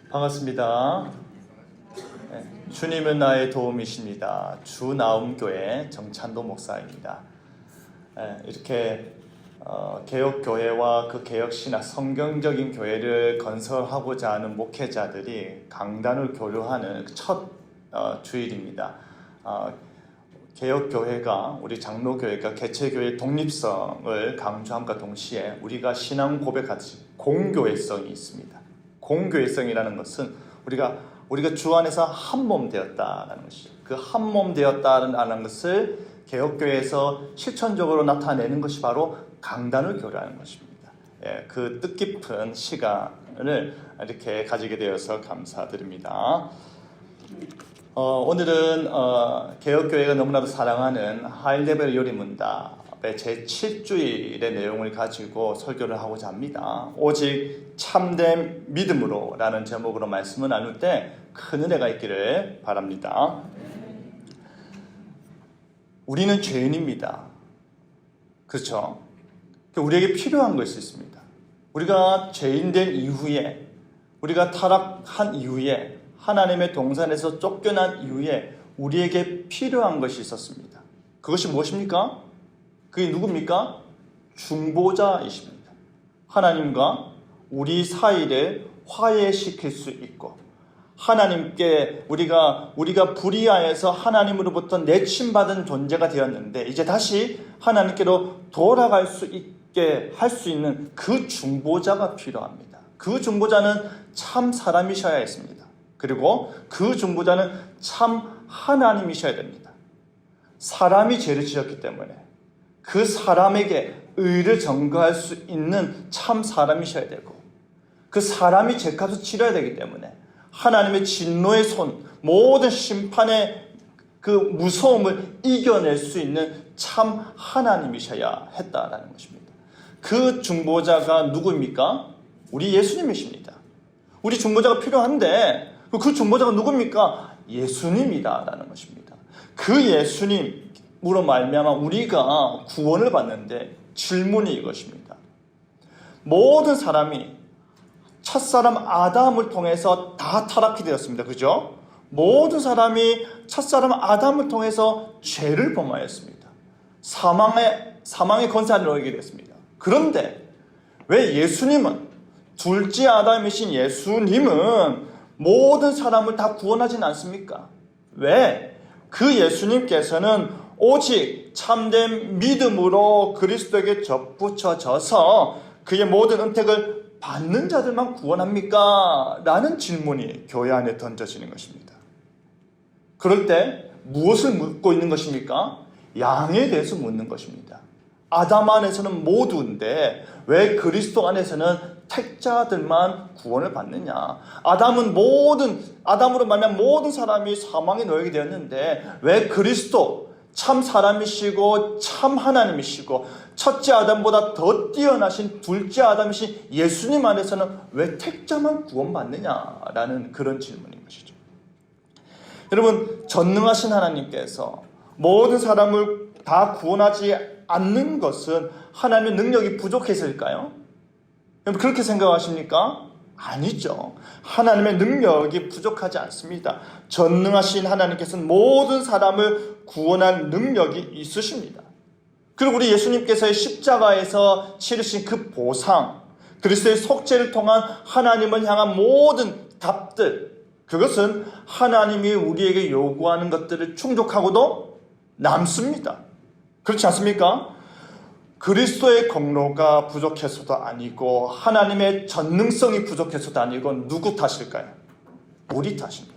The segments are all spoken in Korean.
반갑습니다. 주님은 나의 도움이십니다. 주나움교회 정찬도 목사입니다. 이렇게 개혁교회와 그 개혁신학 성경적인 교회를 건설하고자 하는 목회자들이 강단을 교류하는 첫 주일입니다. 개혁교회가 우리 장로교회가 개체교회의 독립성을 강조함과 동시에 우리가 신앙 고백하듯이 공교회성이 있습니다. 공교회성이라는 것은 우리가 주 안에서 한 몸 되었다라는 것이죠. 그 한 몸 되었다라는 것을 개혁교회에서 실천적으로 나타내는 것이 바로 강단을 교류하는 것입니다. 그 뜻깊은 시간을 이렇게 가지게 되어서 감사드립니다. 오늘은 개혁교회가 너무나도 사랑하는 하일레벨 요리문답의 제7주일의 내용을 가지고 설교를 하고자 합니다. 오직 참된 믿음으로 라는 제목으로 말씀을 나눌 때 큰 은혜가 있기를 바랍니다. 우리는 죄인입니다. 그렇죠? 우리에게 필요한 것이 있습니다. 우리가 죄인된 이후에, 우리가 타락한 이후에, 하나님의 동산에서 쫓겨난 이후에 우리에게 필요한 것이 있었습니다. 그것이 무엇입니까? 그게 누굽니까? 중보자이십니다. 하나님과 우리 사이를 화해시킬 수 있고, 하나님께 우리가 불의하여서 하나님으로부터 내침받은 존재가 되었는데 이제 다시 하나님께로 돌아갈 수 있게 할 수 있는 그 중보자가 필요합니다. 그 중보자는 참 사람이셔야 했습니다. 그리고 그 중보자는 참 하나님이셔야 됩니다. 사람이 죄를 지었기 때문에 그 사람에게 의를 전가할 수 있는 참 사람이셔야 되고, 그 사람이 죄값을 치러야 되기 때문에 하나님의 진노의 손, 모든 심판의 그 무서움을 이겨낼 수 있는 참 하나님이셔야 했다라는 것입니다. 그 중보자가 누구입니까? 우리 예수님이십니다. 우리 중보자가 필요한데 그 중보자가 누굽니까? 예수님이다라는 것입니다. 그 예수님으로 말미암아 우리가 구원을 받는데 질문이 이것입니다. 모든 사람이 첫사람 아담을 통해서 다 타락이 되었습니다. 그죠? 모든 사람이 첫사람 아담을 통해서 죄를 범하였습니다. 사망의 권세 안에 놓이게 됐습니다. 그런데 왜 예수님은, 둘째 아담이신 예수님은 모든 사람을 다 구원하진 않습니까? 왜? 그 예수님께서는 오직 참된 믿음으로 그리스도에게 접붙여져서 그의 모든 은택을 받는 자들만 구원합니까? 라는 질문이 교회 안에 던져지는 것입니다. 그럴 때 무엇을 묻고 있는 것입니까? 양에 대해서 묻는 것입니다. 아담 안에서는 모두인데 왜 그리스도 안에서는 택자들만 구원을 받느냐? 아담으로 말하면 모든 사람이 사망에 놓이게 되었는데 왜 그리스도 참 사람이시고 참 하나님이시고 첫째 아담보다 더 뛰어나신 둘째 아담이신 예수님 안에서는 왜 택자만 구원받느냐라는 그런 질문인 것이죠. 여러분, 전능하신 하나님께서 모든 사람을 다 구원하지 않는 것은 하나님의 능력이 부족해서일까요? 그렇게 생각하십니까? 아니죠. 하나님의 능력이 부족하지 않습니다. 전능하신 하나님께서는 모든 사람을 구원할 능력이 있으십니다. 그리고 우리 예수님께서의 십자가에서 치르신 그 보상, 그리스도의 속죄를 통한 하나님을 향한 모든 답들, 그것은 하나님이 우리에게 요구하는 것들을 충족하고도 남습니다. 그렇지 않습니까? 그리스도의 공로가 부족해서도 아니고 하나님의 전능성이 부족해서도 아니고 누구 탓일까요? 우리 탓입니다.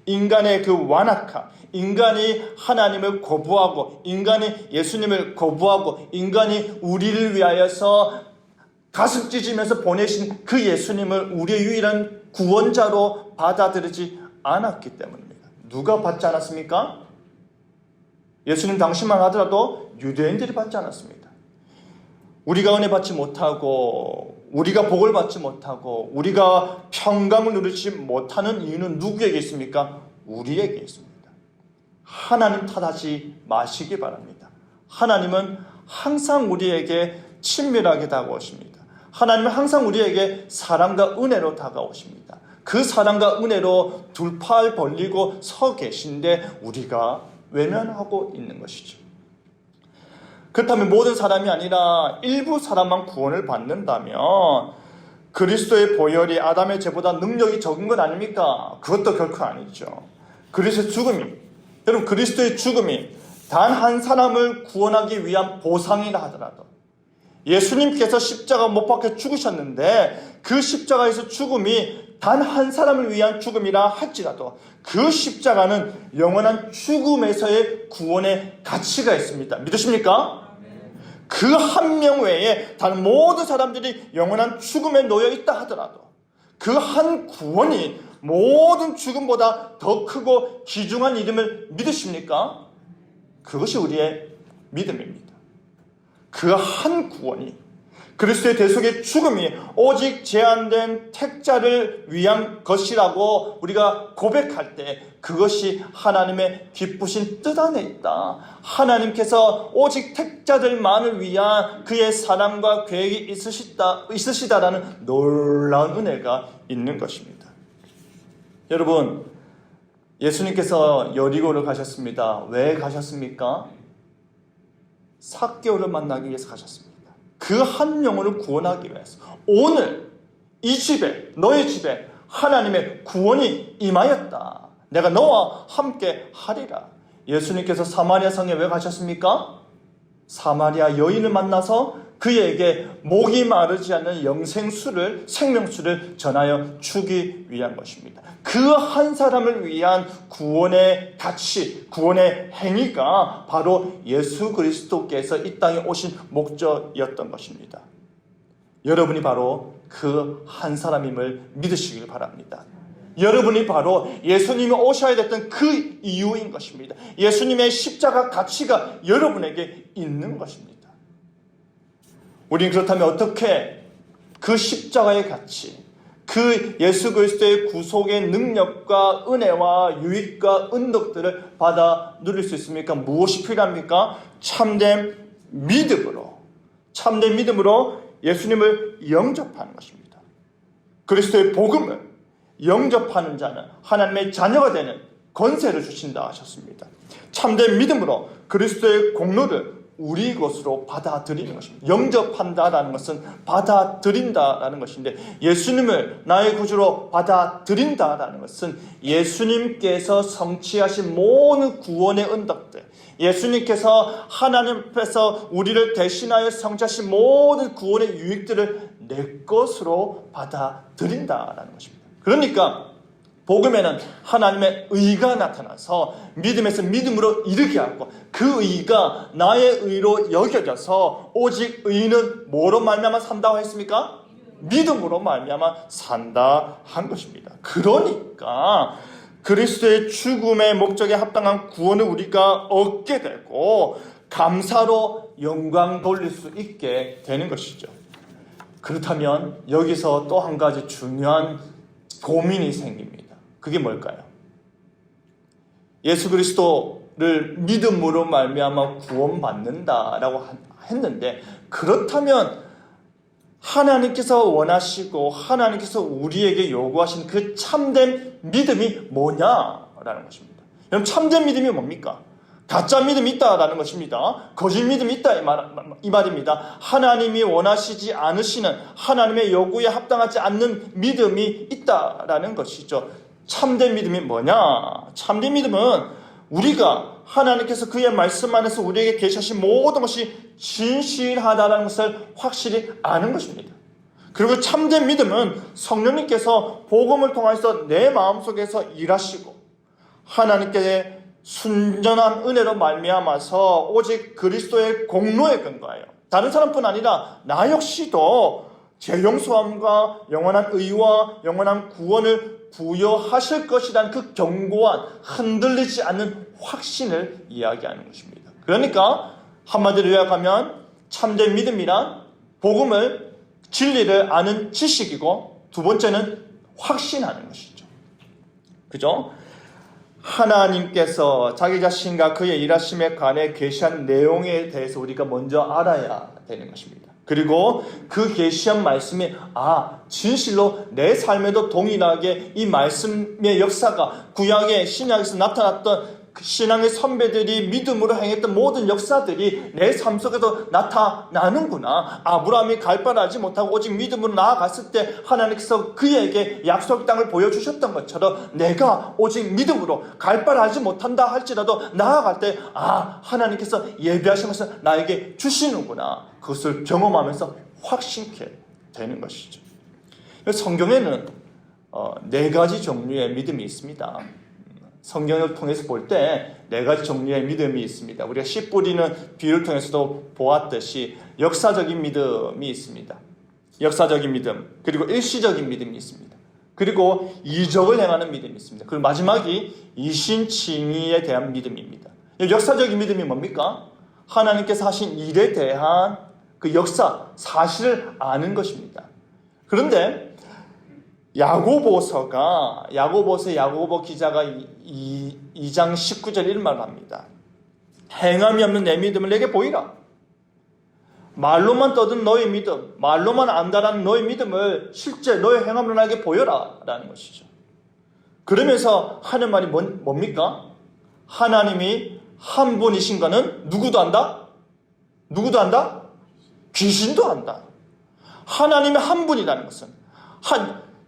인간의 그 완악함, 인간이 하나님을 거부하고 인간이 예수님을 거부하고 인간이 우리를 위하여서 가슴 찢으면서 보내신 그 예수님을 우리의 유일한 구원자로 받아들이지 않았기 때문입니다. 누가 받지 않았습니까? 예수님 당시만 하더라도 유대인들이 받지 않았습니다. 우리가 은혜 받지 못하고 우리가 복을 받지 못하고 우리가 평강을 누리지 못하는 이유는 누구에게 있습니까? 우리에게 있습니다. 하나님 탓하지 마시기 바랍니다. 하나님은 항상 우리에게 친밀하게 다가오십니다. 하나님은 항상 우리에게 사랑과 은혜로 다가오십니다. 그 사랑과 은혜로 두 팔 벌리고 서 계신데 우리가 외면하고 있는 것이죠. 그렇다면 모든 사람이 아니라 일부 사람만 구원을 받는다면 그리스도의 보혈이 아담의 죄보다 능력이 적은 것 아닙니까? 그것도 결코 아니죠. 그리스도의 죽음이, 여러분, 그리스도의 죽음이 단 한 사람을 구원하기 위한 보상이라 하더라도, 예수님께서 십자가 못 박혀 죽으셨는데 그 십자가에서 죽음이 단 한 사람을 위한 죽음이라 할지라도 그 십자가는 영원한 죽음에서의 구원의 가치가 있습니다. 믿으십니까? 그 한 명 외에 다른 모든 사람들이 영원한 죽음에 놓여 있다 하더라도 그 한 구원이 모든 죽음보다 더 크고 귀중한 이름을 믿으십니까? 그것이 우리의 믿음입니다. 그 한 구원이, 그리스도의 대속의 죽음이 오직 제한된 택자를 위한 것이라고 우리가 고백할 때 그것이 하나님의 기쁘신 뜻 안에 있다. 하나님께서 오직 택자들만을 위한 그의 사랑과 계획이 있으시다라는 놀라운 은혜가 있는 것입니다. 여러분, 예수님께서 여리고를 가셨습니다. 왜 가셨습니까? 삭개오를 만나기 위해서 가셨습니다. 그 한 영혼을 구원하기 위해서. 오늘 이 집에, 너의 집에 하나님의 구원이 임하였다. 내가 너와 함께 하리라. 예수님께서 사마리아 성에 왜 가셨습니까? 사마리아 여인을 만나서 그에게 목이 마르지 않는 영생수를, 생명수를 전하여 주기 위한 것입니다. 그 한 사람을 위한 구원의 가치, 구원의 행위가 바로 예수 그리스도께서 이 땅에 오신 목적이었던 것입니다. 여러분이 바로 그 한 사람임을 믿으시길 바랍니다. 여러분이 바로 예수님이 오셔야 됐던 그 이유인 것입니다. 예수님의 십자가 가치가 여러분에게 있는 것입니다. 우리는 그렇다면 어떻게 그 십자가의 가치, 그 예수 그리스도의 구속의 능력과 은혜와 유익과 은덕들을 받아 누릴 수 있습니까? 무엇이 필요합니까? 참된 믿음으로 예수님을 영접하는 것입니다. 그리스도의 복음을 영접하는 자는 하나님의 자녀가 되는 권세를 주신다 하셨습니다. 참된 믿음으로 그리스도의 공로를 우리 것으로 받아들이는 것입니다. 영접한다라는 것은 받아들인다라는 것인데, 예수님을 나의 구주로 받아들인다라는 것은 예수님께서 성취하신 모든 구원의 은덕들, 예수님께서 하나님 앞에서 우리를 대신하여 성취하신 모든 구원의 유익들을 내 것으로 받아들인다라는 것입니다. 그러니까 복음에는 하나님의 의가 나타나서 믿음에서 믿음으로 이르게 하고, 그 의가 나의 의로 여겨져서 오직 의는 뭐로 말미암아 산다고 했습니까? 믿음으로 말미암아 산다 한 것입니다. 그러니까 그리스도의 죽음의 목적에 합당한 구원을 우리가 얻게 되고 감사로 영광 돌릴 수 있게 되는 것이죠. 그렇다면 여기서 또 한 가지 중요한 고민이 생깁니다. 그게 뭘까요? 예수 그리스도를 믿음으로 말미암아 구원받는다라고 했는데, 그렇다면 하나님께서 원하시고 하나님께서 우리에게 요구하신 그 참된 믿음이 뭐냐라는 것입니다. 여러분, 참된 믿음이 뭡니까? 가짜 믿음이 있다라는 것입니다. 거짓 믿음이 있다 이 말입니다. 하나님이 원하시지 않으시는, 하나님의 요구에 합당하지 않는 믿음이 있다라는 것이죠. 참된 믿음이 뭐냐? 참된 믿음은 우리가 하나님께서 그의 말씀 안에서 우리에게 계시하신 모든 것이 진실하다는 것을 확실히 아는 것입니다. 그리고 참된 믿음은 성령님께서 복음을 통해서 내 마음속에서 일하시고 하나님께 순전한 은혜로 말미암아서 오직 그리스도의 공로에 근거하여 다른 사람뿐 아니라 나 역시도 제 용서함과 영원한 의와 영원한 구원을 부여하실 것이라는 그 견고한 흔들리지 않는 확신을 이야기하는 것입니다. 그러니까 한마디로 요약하면 참된 믿음이란 복음을, 진리를 아는 지식이고, 두 번째는 확신하는 것이죠. 그죠? 하나님께서 자기 자신과 그의 일하심에 관해 계시한 내용에 대해서 우리가 먼저 알아야 되는 것입니다. 그리고 그 계시한 말씀이 진실로 내 삶에도 동일하게 이 말씀의 역사가 구약의 신약에서 나타났던 그 신앙의 선배들이 믿음으로 행했던 모든 역사들이 내 삶 속에도 나타나는구나. 아브라함이 갈바하지 못하고 오직 믿음으로 나아갔을 때 하나님께서 그에게 약속 땅을 보여주셨던 것처럼 내가 오직 믿음으로 갈바하지 못한다 할지라도 나아갈 때 하나님께서 예비하신 것을 나에게 주시는구나. 그것을 경험하면서 확신케 되는 것이죠. 성경에는 4가지 종류의 믿음이 있습니다. 성경을 통해서 볼 때 4가지 종류의 믿음이 있습니다. 우리가 씨 뿌리는 비유를 통해서도 보았듯이 역사적인 믿음이 있습니다. 역사적인 믿음, 그리고 일시적인 믿음이 있습니다. 그리고 이적을 행하는 믿음이 있습니다. 그리고 마지막이 이신칭의에 대한 믿음입니다. 역사적인 믿음이 뭡니까? 하나님께서 하신 일에 대한 그 역사, 사실을 아는 것입니다. 그런데 야고보서 기자가 2장 19절 이런 말을 합니다. 행함이 없는 내 믿음을 내게 보이라. 말로만 떠든 너의 믿음, 말로만 안다라는 너의 믿음을 실제 너의 행함으로 나에게 보여라 라는 것이죠. 그러면서 하는 말이 뭡니까? 하나님이 한 분이신 거는 누구도 안다? 누구도 안다? 귀신도 안다. 하나님이 한 분이라는 것은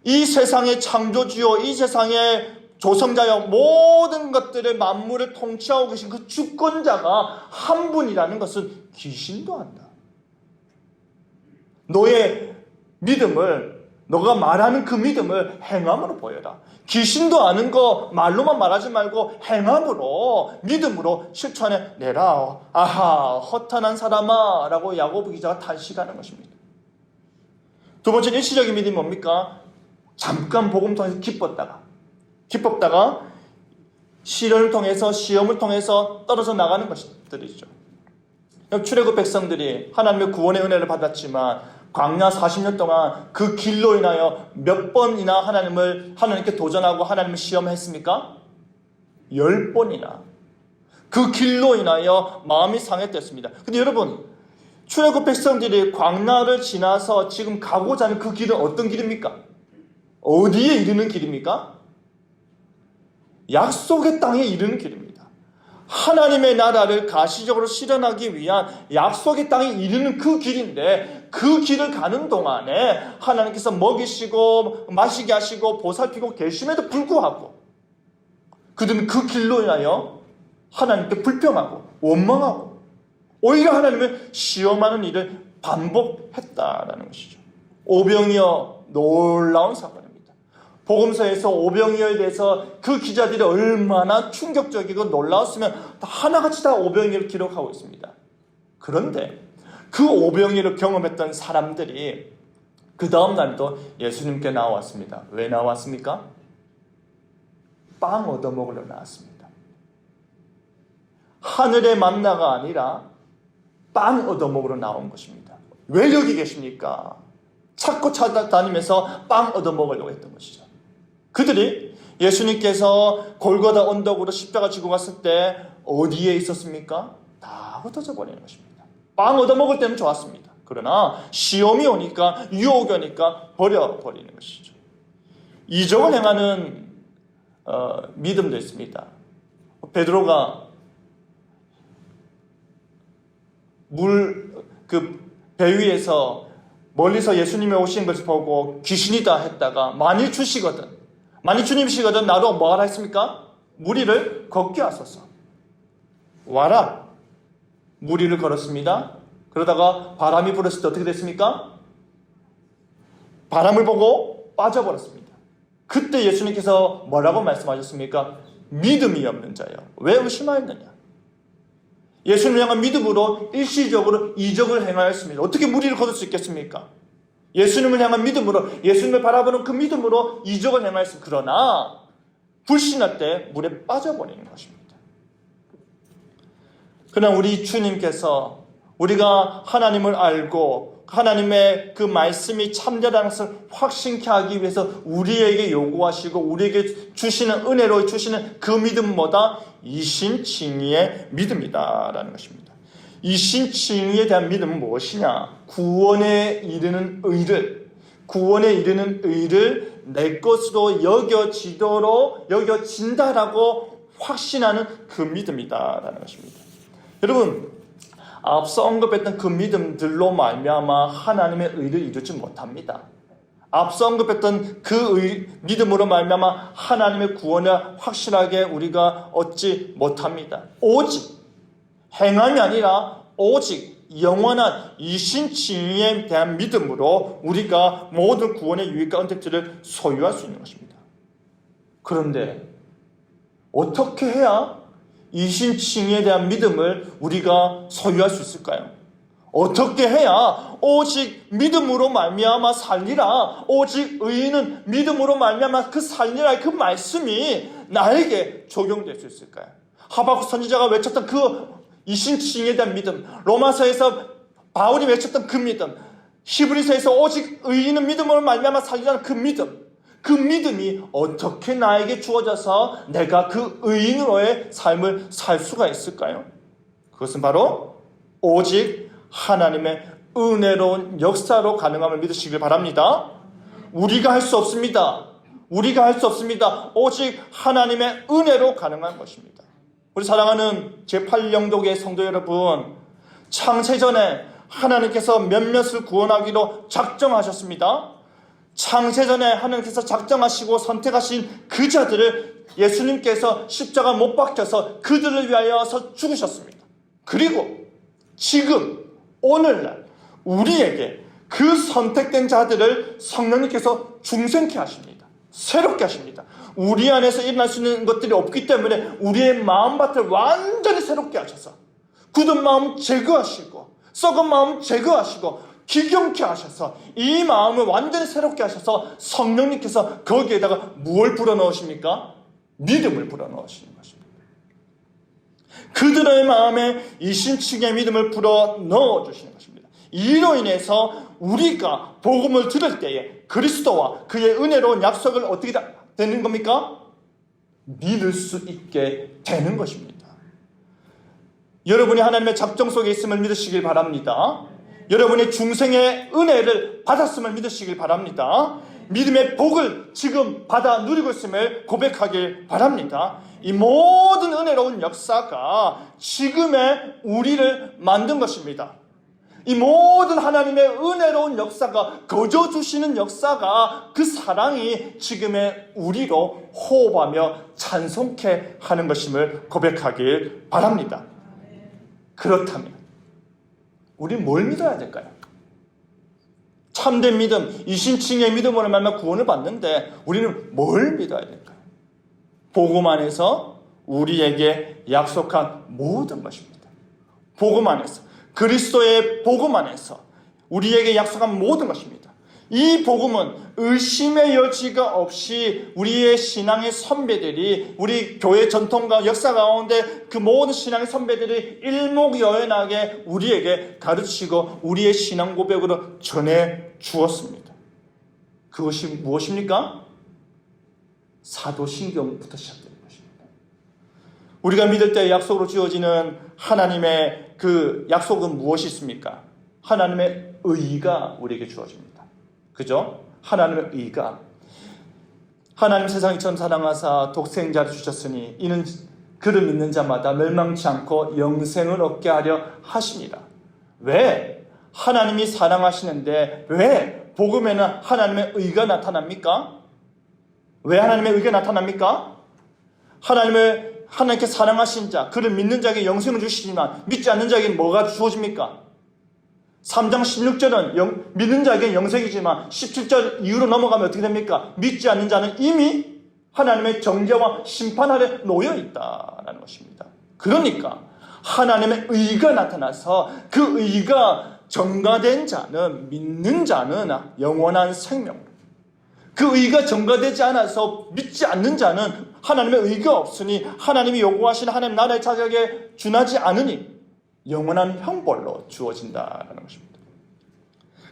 이 세상의 창조주요, 이 세상의 조성자여, 모든 것들의 만물을 통치하고 계신 그 주권자가 한 분이라는 것은 귀신도 안다. 너의 믿음을, 너가 말하는 그 믿음을 행함으로 보여라. 귀신도 아는 거 말로만 말하지 말고 행함으로, 믿음으로 실천해 내라. 허탄한 사람아 라고 야고보 기자가 탄식하는 것입니다. 두 번째 일시적인 믿음이 뭡니까? 잠깐 복음 통해서 기뻤다가 시련을 통해서, 시험을 통해서 떨어져 나가는 것들이죠. 출애굽 백성들이 하나님의 구원의 은혜를 받았지만 광야 40년 동안 그 길로 인하여 몇 번이나 하나님께 도전하고 하나님을 시험했습니까? 10번이나 그 길로 인하여 마음이 상했댔습니다. 근데 여러분, 출애굽 백성들이 광야를 지나서 지금 가고자 하는 그 길은 어떤 길입니까? 어디에 이르는 길입니까? 약속의 땅에 이르는 길입니다. 하나님의 나라를 가시적으로 실현하기 위한 약속의 땅에 이르는 그 길인데, 그 길을 가는 동안에 하나님께서 먹이시고 마시게 하시고 보살피고 계심에도 불구하고 그들은 그 길로 인하여 하나님께 불평하고 원망하고 오히려 하나님을 시험하는 일을 반복했다라는 것이죠. 오병이어 놀라운 사건입니다. 복음서에서 오병이어에 대해서 그 기자들이 얼마나 충격적이고 놀라웠으면 하나같이 다 오병이어를 기록하고 있습니다. 그런데 그 오병이어를 경험했던 사람들이 그 다음 날도 예수님께 나왔습니다. 왜 나왔습니까? 빵 얻어먹으러 나왔습니다. 하늘의 만나가 아니라 빵 얻어먹으러 나온 것입니다. 왜 여기 계십니까? 찾고 찾아다니면서 빵 얻어먹으려고 했던 것이죠. 그들이 예수님께서 골고다 언덕으로 십자가 지고 갔을 때 어디에 있었습니까? 다 흩어져 버리는 것입니다. 빵 얻어먹을 때는 좋았습니다. 그러나 시험이 오니까, 유혹이 오니까 버려버리는 것이죠. 이적을 행하는 믿음도 있습니다. 베드로가 배 위에서 멀리서 예수님이 오신 것을 보고 귀신이다 했다가 만일 주님이시거든 나로 뭐 하라 했습니까? 무리를 걷게 하소서. 와라. 무리를 걸었습니다. 그러다가 바람이 불었을 때 어떻게 됐습니까? 바람을 보고 빠져버렸습니다. 그때 예수님께서 뭐라고 말씀하셨습니까? 믿음이 없는 자여, 왜 의심하였느냐? 예수님을 향한 믿음으로 일시적으로 이적을 행하였습니다. 어떻게 무리를 거둘 수 있겠습니까? 예수님을 향한 믿음으로, 예수님을 바라보는 그 믿음으로 이적을 행하였습니다. 그러나 불신할 때 물에 빠져버리는 것입니다. 그러나 우리 주님께서 우리가 하나님을 알고 하나님의 그 말씀이 참되다는 것을 확신케 하기 위해서 우리에게 요구하시고 우리에게 주시는 은혜로 주시는 그 믿음보다 이신칭의의 믿음이다라는 것입니다. 이신칭의에 대한 믿음은 무엇이냐? 구원에 이르는 의를 내 것으로 여겨진다라고 확신하는 그 믿음이다라는 것입니다. 여러분, 앞서 언급했던 그 믿음들로 말미암아 하나님의 의를 이루지 못합니다. 앞서 언급했던 그 믿음으로 말미암아 하나님의 구원을 확실하게 우리가 얻지 못합니다. 오직 행함이 아니라 오직 영원한 이신칭의에 대한 믿음으로 우리가 모든 구원의 유익과 은택들을 소유할 수 있는 것입니다. 그런데 어떻게 해야 이신칭의에 대한 믿음을 우리가 소유할 수 있을까요? 어떻게 해야 오직 믿음으로 말미암아 살리라, 오직 의인은 믿음으로 말미암아 그 살리라, 그 말씀이 나에게 적용될 수 있을까요? 하박국 선지자가 외쳤던 그 이신칭의에 대한 믿음, 로마서에서 바울이 외쳤던 그 믿음, 히브리서에서 오직 의인은 믿음으로 말미암아 살리라는 그 믿음, 그 믿음이 어떻게 나에게 주어져서 내가 그 의인으로의 삶을 살 수가 있을까요? 그것은 바로 오직 하나님의 은혜로운 역사로 가능함을 믿으시길 바랍니다. 우리가 할 수 없습니다. 오직 하나님의 은혜로 가능한 것입니다. 우리 사랑하는 제8영독의 성도 여러분, 창세전에 하나님께서 몇몇을 구원하기로 작정하셨습니다. 창세전에 하나님께서 작정하시고 선택하신 그 자들을 예수님께서 십자가 못 박혀서 그들을 위하여서 죽으셨습니다. 그리고 지금 오늘날 우리에게 그 선택된 자들을 성령님께서 중생케 하십니다. 새롭게 하십니다. 우리 안에서 일어날 수 있는 것들이 없기 때문에 우리의 마음밭을 완전히 새롭게 하셔서 굳은 마음 제거하시고 썩은 마음 제거하시고 기경케 하셔서 이 마음을 완전히 새롭게 하셔서 성령님께서 거기에다가 무엇을 불어넣으십니까? 믿음을 불어넣으시는 것입니다. 그들의 마음에 이신칭의 믿음을 불어넣어 주시는 것입니다. 이로 인해서 우리가 복음을 들을 때에 그리스도와 그의 은혜로운 약속을 어떻게 되는 겁니까? 믿을 수 있게 되는 것입니다. 여러분이 하나님의 작정 속에 있음을 믿으시길 바랍니다. 여러분의 중생의 은혜를 받았음을 믿으시길 바랍니다. 믿음의 복을 지금 받아 누리고 있음을 고백하길 바랍니다. 이 모든 은혜로운 역사가 지금의 우리를 만든 것입니다. 이 모든 하나님의 은혜로운 역사가, 거저주시는 역사가, 그 사랑이 지금의 우리로 호흡하며 찬송케 하는 것임을 고백하길 바랍니다. 그렇다면 우리 뭘 믿어야 될까요? 참된 믿음, 이신칭의 믿음으로 말미암아 구원을 받는데 우리는 뭘 믿어야 될까요? 복음 안에서 우리에게 약속한 모든 것입니다. 복음 안에서, 그리스도의 복음 안에서 우리에게 약속한 모든 것입니다. 이 복음은 의심의 여지가 없이 우리의 신앙의 선배들이, 우리 교회 전통과 역사 가운데 그 모든 신앙의 선배들이 일목요연하게 우리에게 가르치고 우리의 신앙 고백으로 전해 주었습니다. 그것이 무엇입니까? 사도신경부터 시작되는 것입니다. 우리가 믿을 때 약속으로 주어지는 하나님의 그 약속은 무엇이 있습니까? 하나님의 의가 우리에게 주어집니다. 그죠? 하나님의 의가, 하나님 세상을 이처럼 사랑하사 독생자를 주셨으니 이는 그를 믿는 자마다 멸망치 않고 영생을 얻게 하려 하십니다. 왜? 하나님이 사랑하시는데 왜 복음에는 하나님의 의가 나타납니까? 왜 하나님의 의가 나타납니까? 하나님께 사랑하신 자, 그를 믿는 자에게 영생을 주시지만 믿지 않는 자에게 뭐가 주어집니까? 3장 16절은 믿는 자에게 영생이지만 17절 이후로 넘어가면 어떻게 됩니까? 믿지 않는 자는 이미 하나님의 정죄와 심판 아래 놓여 있다라는 것입니다. 그러니까 하나님의 의가 나타나서 그 의가 전가된 자는, 믿는 자는 영원한 생명, 그 의가 전가되지 않아서 믿지 않는 자는 하나님의 의가 없으니 하나님이 요구하시는 하나님 나라의 자격에 준하지 않으니 영원한 형벌로 주어진다는 것입니다.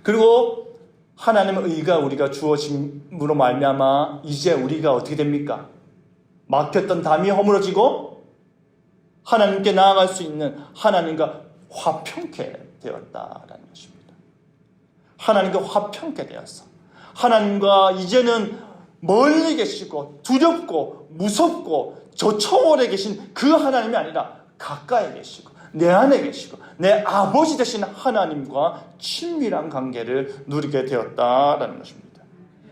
그리고 하나님의 의가 우리가 주어짐으로 말미암아 이제 우리가 어떻게 됩니까? 막혔던 담이 허물어지고 하나님께 나아갈 수 있는, 하나님과 화평케 되었다라는 것입니다. 하나님과 화평케 되었어. 하나님과 이제는 멀리 계시고 두렵고 무섭고 저 초월에 계신 그 하나님이 아니라 가까이 계시고 내 안에 계시고 내 아버지 되신 하나님과 친밀한 관계를 누리게 되었다라는 것입니다.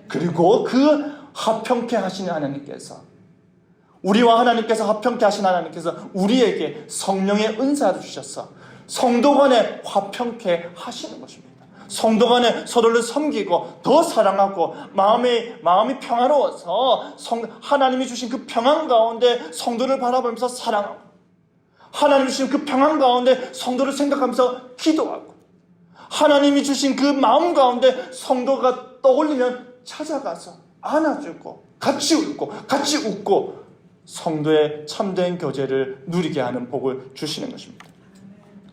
그리고 그 화평케 하시는 하나님께서, 우리와 하나님께서 화평케 하신 하나님께서 우리에게 성령의 은사를 주셔서 성도 간에 화평케 하시는 것입니다. 성도 간에 서로를 섬기고 더 사랑하고 마음이 평화로워서 하나님이 주신 그 평안 가운데 성도를 바라보면서 사랑하고, 하나님이 주신 그 평안 가운데 성도를 생각하면서 기도하고, 하나님이 주신 그 마음 가운데 성도가 떠올리면 찾아가서 안아주고 같이 울고 같이 웃고 성도의 참된 교제를 누리게 하는 복을 주시는 것입니다.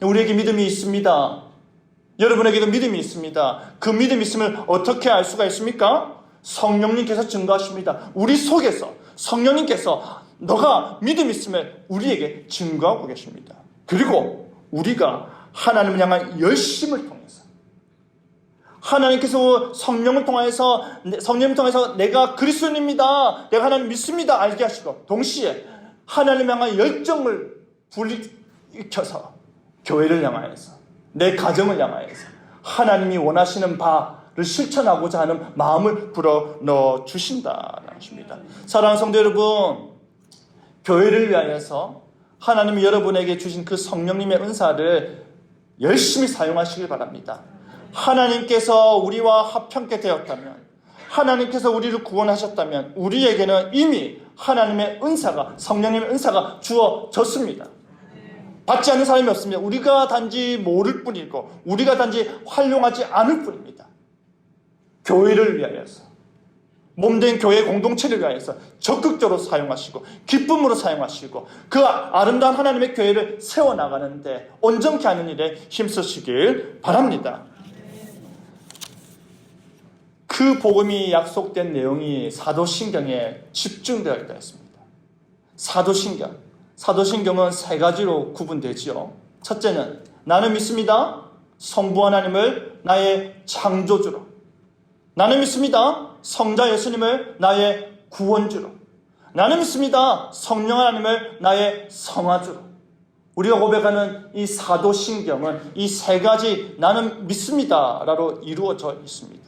우리에게 믿음이 있습니다. 여러분에게도 믿음이 있습니다. 그 믿음이 있음을 어떻게 알 수가 있습니까? 성령님께서 증거하십니다. 우리 속에서 성령님께서 너가 믿음이 있음을 우리에게 증거하고 계십니다. 그리고 우리가 하나님을 향한 열심을 통해서, 하나님께서 성령을 통해서 내가 그리스도인입니다, 내가 하나님 믿습니다 알게 하시고, 동시에 하나님을 향한 열정을 불이켜서 교회를 향하여서, 내 가정을 향하여서 하나님이 원하시는 바를 실천하고자 하는 마음을 불어넣어 주신다는 것입니다. 사랑하는 성도 여러분, 교회를 위하여서 하나님이 여러분에게 주신 그 성령님의 은사를 열심히 사용하시길 바랍니다. 하나님께서 우리와 화평케 되었다면, 하나님께서 우리를 구원하셨다면 우리에게는 이미 하나님의 은사가, 성령님의 은사가 주어졌습니다. 받지 않는 사람이 없습니다. 우리가 단지 모를 뿐이고 우리가 단지 활용하지 않을 뿐입니다. 교회를 위하여서, 몸된 교회 공동체를 위하여서 적극적으로 사용하시고 기쁨으로 사용하시고 그 아름다운 하나님의 교회를 세워나가는데 온전케 하는 일에 힘쓰시길 바랍니다. 그 복음이 약속된 내용이 사도신경에 집중되어 있다 했습니다. 사도신경은 세 가지로 구분되지요. 첫째는 나는 믿습니다. 성부 하나님을 나의 창조주로. 나는 믿습니다. 성자 예수님을 나의 구원주로. 나는 믿습니다. 성령 하나님을 나의 성화주로. 우리가 고백하는 이 사도신경은 이 세 가지 나는 믿습니다라로 이루어져 있습니다.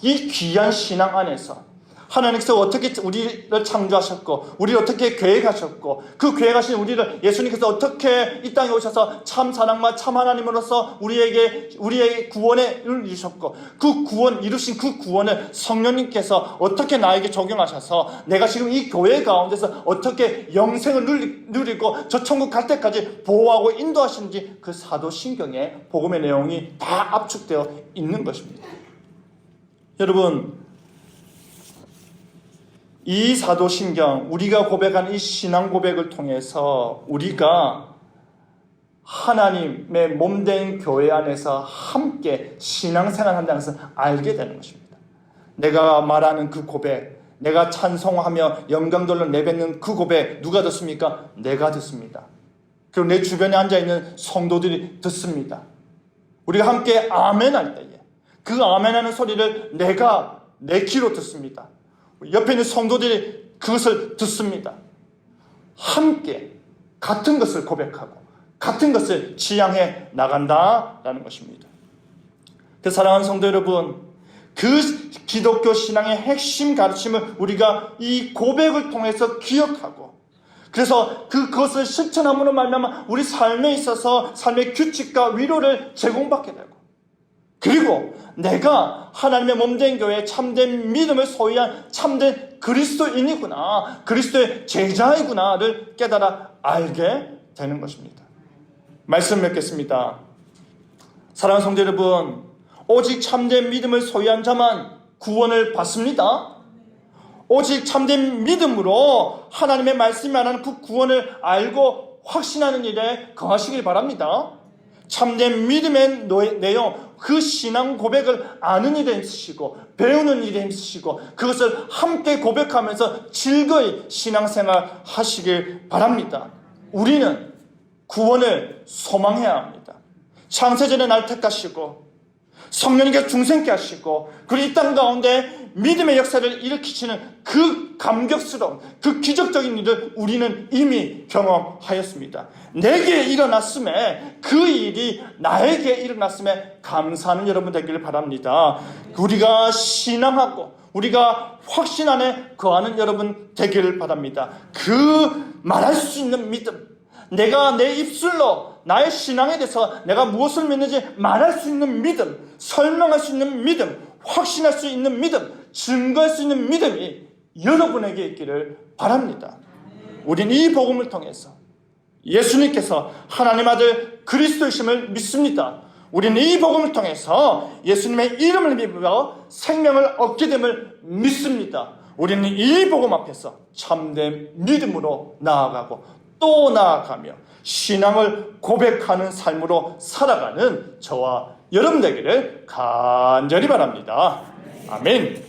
이 귀한 신앙 안에서 하나님께서 어떻게 우리를 창조하셨고 우리를 어떻게 계획하셨고 그 계획하신 우리를 예수님께서 어떻게 이 땅에 오셔서 참 사랑과 참 하나님으로서 우리의 구원에 이루셨고 그 구원 이루신 그 구원을 성령님께서 어떻게 나에게 적용하셔서 내가 지금 이 교회 가운데서 어떻게 영생을 누리고 저 천국 갈 때까지 보호하고 인도하시는지 그 사도신경에 복음의 내용이 다 압축되어 있는 것입니다. 여러분, 이 사도신경, 우리가 고백한 이 신앙 고백을 통해서 우리가 하나님의 몸된 교회 안에서 함께 신앙생활한다는 것을 알게 되는 것입니다. 내가 말하는 그 고백, 내가 찬송하며 영광돌로 내뱉는 그 고백 누가 듣습니까? 내가 듣습니다. 그리고 내 주변에 앉아있는 성도들이 듣습니다. 우리가 함께 아멘 할 때에 그 아멘하는 소리를 내가 내 귀로 듣습니다. 옆에 있는 성도들이 그것을 듣습니다. 함께 같은 것을 고백하고 같은 것을 지향해 나간다라는 것입니다. 그 사랑하는 성도 여러분, 그 기독교 신앙의 핵심 가르침을 우리가 이 고백을 통해서 기억하고, 그래서 그것을 실천함으로 말미암아 우리 삶에 있어서 삶의 규칙과 위로를 제공받게 되고, 그리고 내가 하나님의 몸된 교회에 참된 믿음을 소유한 참된 그리스도인이구나, 그리스도의 제자이구나를 깨달아 알게 되는 것입니다. 말씀 맺겠습니다. 사랑하는 성도 여러분, 오직 참된 믿음을 소유한 자만 구원을 받습니다. 오직 참된 믿음으로 하나님의 말씀이 말하는 그 구원을 알고 확신하는 일에 거하시길 바랍니다. 참된 믿음의 내용, 그 신앙 고백을 아는 일에 힘쓰시고 배우는 일에 힘쓰시고 그것을 함께 고백하면서 즐거이 신앙생활 하시길 바랍니다. 우리는 구원을 소망해야 합니다. 창세전에 날 택하시고 성령님께서 중생케 하시고 그리고 이 땅 가운데 믿음의 역사를 일으키시는 그 감격스러운 그 기적적인 일을 우리는 이미 경험하였습니다. 내게 일어났음에 그 일이 나에게 일어났음에 감사하는 여러분 되기를 바랍니다. 우리가 신앙하고 우리가 확신 안에 거하는 여러분 되기를 바랍니다. 그 말할 수 있는 믿음, 내가 내 입술로 나의 신앙에 대해서 내가 무엇을 믿는지 말할 수 있는 믿음, 설명할 수 있는 믿음, 확신할 수 있는 믿음, 증거할 수 있는 믿음이 여러분에게 있기를 바랍니다. 우리는 이 복음을 통해서 예수님께서 하나님 아들 그리스도이심을 믿습니다. 우리는 이 복음을 통해서 예수님의 이름을 믿어 생명을 얻게 됨을 믿습니다. 우리는 이 복음 앞에서 참된 믿음으로 나아가고 또 나아가며 신앙을 고백하는 삶으로 살아가는 저와 여러분 되기를 간절히 바랍니다. 아멘.